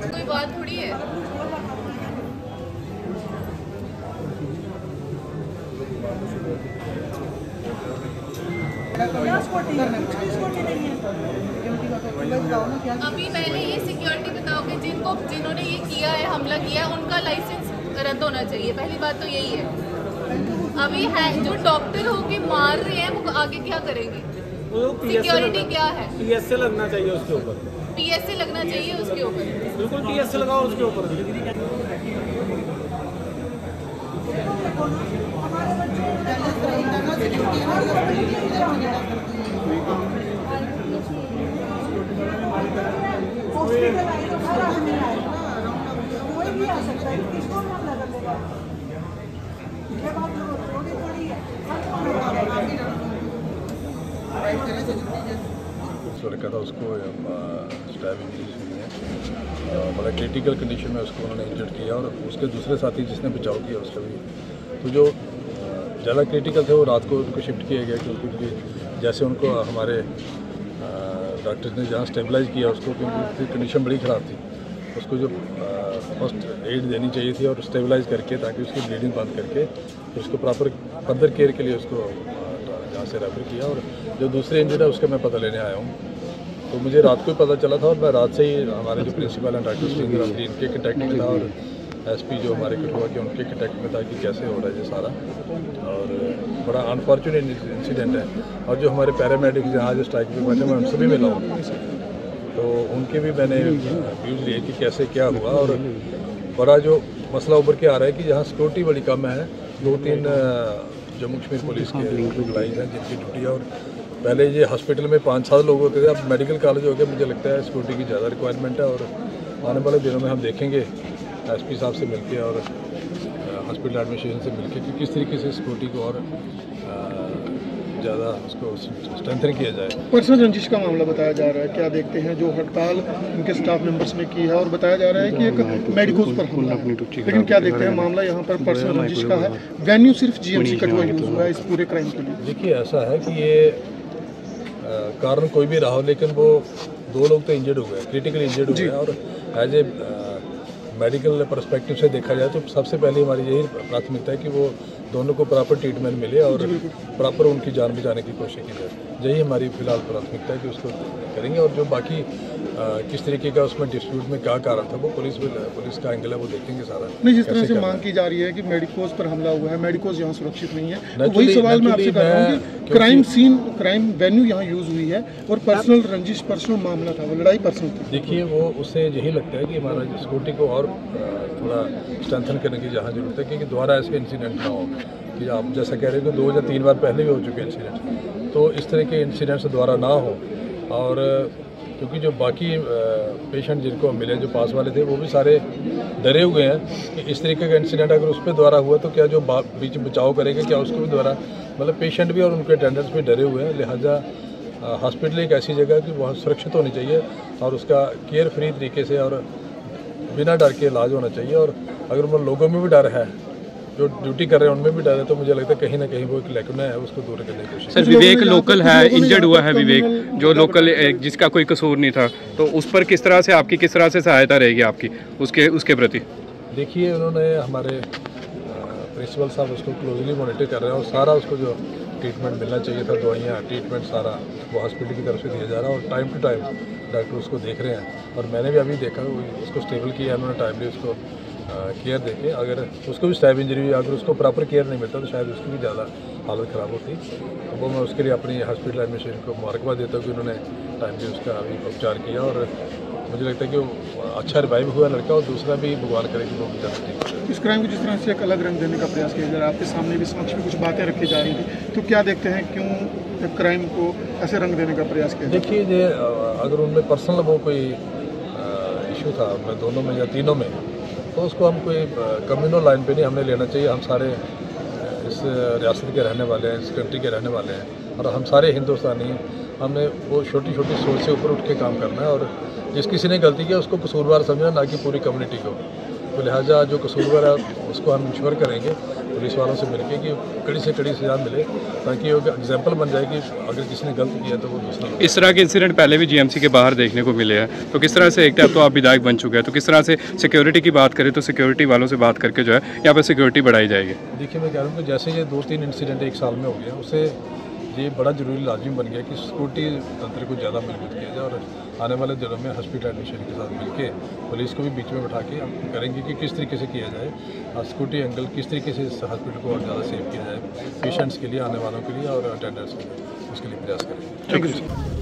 कोई बात थोड़ी है। अभी पहले ये सिक्योरिटी बताओ कि जिन्होंने ये किया है, हमला किया है, उनका लाइसेंस रद्द होना चाहिए। पहली बात तो यही है। अभी है जो डॉक्टर होके मार रहे हैं वो आगे क्या करेंगे? सिक्योरिटी क्या है? PSA लगना चाहिए उसके ऊपर। PSA लगना चाहिए उसके ऊपर। बिल्कुल PSA लगाओ उसके ऊपर। लड़का था, उसको स्टैब इंजरीज हुई है, बड़ा क्रिटिकल कंडीशन में उसको उन्होंने इंजर्ड किया और उसके दूसरे साथी जिसने बचाव किया उसका भी। तो जो ज़्यादा क्रिटिकल थे वो रात को उनको शिफ्ट किया गया क्योंकि जैसे उनको हमारे डॉक्टर्स ने जहाँ स्टेबलाइज किया उसको, क्योंकि उसकी कंडीशन बड़ी ख़राब थी, उसको जो फर्स्ट एड देनी चाहिए थी और स्टेबलाइज करके ताकि उसकी ब्लीडिंग बंद करके फिर उसको प्रॉपर फर्दर केयर के लिए उसको जहाँ से रेफर किया। और जो दूसरे इंजर्ड है उसका मैं पता लेने आया हूँ। तो मुझे रात को ही पता चला था और मैं रात से ही हमारे जो प्रिंसिपल हैं डॉक्टर स्टिंगर इनके कंटेक्ट में था और SP जो हमारे कठुआ के उनके कंटेक्ट में था कि कैसे हो रहा है ये सारा। और बड़ा अनफॉर्चुनेट इंसिडेंट है। और जो हमारे पैरामेडिक्स जहाँ जो स्ट्राइक पे बैठे मैं उनसे भी मिला हूँ, तो उनके भी मैंने व्यूज़ लिए कि कैसे क्या हुआ। और बड़ा जो मसला उभर के आ रहा है कि जहाँ सिक्योरिटी बड़ी कम है, 2-3 जम्मू कश्मीर पुलिस के एम्प्लॉइज़ हैं जिनकी ड्यूटी है। और पहले ये हॉस्पिटल में 5-7 लोग होते थे, अब मेडिकल कॉलेज हो गया। मुझे लगता है सिक्योरिटी की ज़्यादा रिक्वायरमेंट है और आने वाले दिनों में हम देखेंगे SP साहब से मिलके और हॉस्पिटल एडमिनिस्ट्रेशन से मिलके कि किस तरीके से सिक्योरिटी को और ज़्यादा उसको स्ट्रेंथन किया जाए। पर्सनल रंजिश का मामला बताया जा रहा है, क्या देखते हैं? जो हड़ताल उनके स्टाफ मेंबर्स ने की है और बताया जा रहा है कि एक मेडिकोज पर हमला है, लेकिन क्या देखते हैं मामला यहाँ पर पर्सनल रंजिश का है? वेन्यू सिर्फ GMC कठुआ यूज हुआ है इस पूरे क्राइम के लिए। देखिए ऐसा है कि ये कारण कोई भी रहा हो, लेकिन वो 2 लोग तो इंजर्ड हुए, क्रिटिकली इंजर्ड हुए हैं। और एज ए मेडिकल पर्सपेक्टिव से देखा जाए तो सबसे पहले हमारी यही प्राथमिकता है कि वो दोनों को प्रॉपर ट्रीटमेंट मिले और प्रॉपर उनकी जान बचाने की कोशिश की जाए। यही हमारी फिलहाल प्राथमिकता है कि उसको करेंगे। और जो बाकी किस तरीके का उसमें डिस्प्यूट में क्या कारण था वो पुलिस का एंगल है, वो देखेंगे सारा। नहीं, जिस तरह से मांग की जा रही है कि मेडिकोज पर हमला हुआ है, मेडिकोज यहाँ सुरक्षित नहीं है, तो वही सवाल मैं आपसे कर रहा हूँ कि क्राइम वेन्यू यहाँ यूज हुई है और पर्सनल रंजिश पर्सनल मामला था, वो लड़ाई पर्सनल थी। देखिए वो उससे यही लगता है कि हमारा सिक्योरिटी को और थोड़ा स्ट्रेंथन करने की जहाँ जरूरत है कि दोबारा ऐसे इंसिडेंट ना हो। कि आप जैसा कह रहे हो कि 2 या 3 बार पहले भी हो चुके इंसिडेंट, तो इस तरह के इंसिडेंट्स दोबारा ना हो। और क्योंकि जो बाकी पेशेंट जिनको मिले जो पास वाले थे वो भी सारे डरे हुए हैं कि इस तरीके का इंसिडेंट अगर उस पर दोबारा हुआ तो क्या जो बीच बचाव करेगा क्या उसको भी दोबारा, मतलब पेशेंट भी और उनके अटेंडेंट्स भी डरे हुए हैं। लिहाजा हॉस्पिटल एक ऐसी जगह है कि बहुत सुरक्षित होनी चाहिए और उसका केयर फ्री तरीके से और बिना डर के इलाज होना चाहिए। और अगर उन लोगों में भी डर है, जो ड्यूटी कर रहे हैं उनमें भी डर है, तो मुझे लगता है कहीं ना कहीं वो एक लैकुना है, उसको दूर करने की कोशिश। सर विवेक लोकल है, इंजर्ड हुआ है विवेक, जो लोकल जिसका कोई कसूर नहीं था, तो उस पर किस तरह से सहायता रहेगी आपकी उसके प्रति? देखिए उन्होंने हमारे प्रिंसिपल साहब उसको क्लोजली मॉनिटर कर रहे हैं और सारा उसको जो ट्रीटमेंट मिलना चाहिए था, दवाइयाँ ट्रीटमेंट सारा वो हॉस्पिटल की तरफ से दिया जा रहा है। और टाइम टू टाइम डॉक्टर उसको देख रहे हैं और मैंने भी अभी देखा उसको स्टेबल किया उन्होंने टाइमली उसको केयर देके। अगर उसको भी स्टैब इंजरी हुई, अगर उसको प्रॉपर केयर नहीं मिलता तो शायद उसकी भी ज़्यादा हालत ख़राब होती। तो वो मैं उसके लिए अपनी हॉस्पिटल एडमिनिस्ट्रेशन को मुबारकबाद देता हूँ कि उन्होंने टाइमली उसका अभी उपचार किया। और मुझे लगता है कि वो अच्छा रिवाइव हुआ लड़का और दूसरा भी भगवान करे कि वो बेचारा ठीक हो। इस क्राइम को जिस तरह से एक अलग रंग देने का प्रयास किया जा रहा है, आपके सामने भी समक्ष में कुछ बातें रखी जा रही थी, तो क्या देखते हैं क्यों क्राइम को ऐसे रंग देने का प्रयास किया? देखिए ये अगर उनमें पर्सनल वो कोई इशू था उनमें दोनों में या तीनों में, तो उसको हम कोई कम्युनल लाइन पे नहीं हमने लेना चाहिए। हम सारे इस रियासत के रहने वाले हैं, इस कंट्री के रहने वाले हैं और हम सारे हिंदुस्तानी हैं। हमने वो छोटी छोटी सोच से ऊपर उठ के काम करना है और जिस किसी ने गलती किया उसको कसूरवार समझना, ना कि पूरी कम्युनिटी को। तो तो लिहाजा जो कसूरवार है उसको हम इंश्योर करेंगे पुलिस वालों से मिलके कि कड़ी से कड़ी सजा मिले, ताकि वो एग्जाम्पल बन जाए कि अगर किसी ने गलत किया तो वो दूसरा। इस तरह के इंसिडेंट पहले भी जीएमसी के बाहर देखने को मिले हैं, तो किस तरह से एक टाइप तो आप विधायक बन चुके हैं, तो किस तरह से सिक्योरिटी की बात करें तो सिक्योरिटी वालों से बात करके जो है यहाँ पर सिक्योरिटी बढ़ाई जाएगी? देखिए मैं कह रहा हूँ कि जैसे ये 2-3 इंसिडेंट एक साल में हो गया, उससे ये बड़ा ज़रूरी लाजिम बन गया कि सिक्योरिटी तंत्र को ज़्यादा मजबूत किया जाए और आने वाले दिनों में हॉस्पिटल एडमिशन के साथ मिलकर पुलिस को भी बीच में बैठा के हम करेंगे कि किस तरीके से किया जाए और सिक्योरिटी एंगल किस तरीके से इस हॉस्पिटल को और ज़्यादा सेव किया जाए पेशेंट्स के लिए, आने वालों के लिए और अटेंडर्स के लिए, उसके लिए प्रयास करेंगे। Thank you.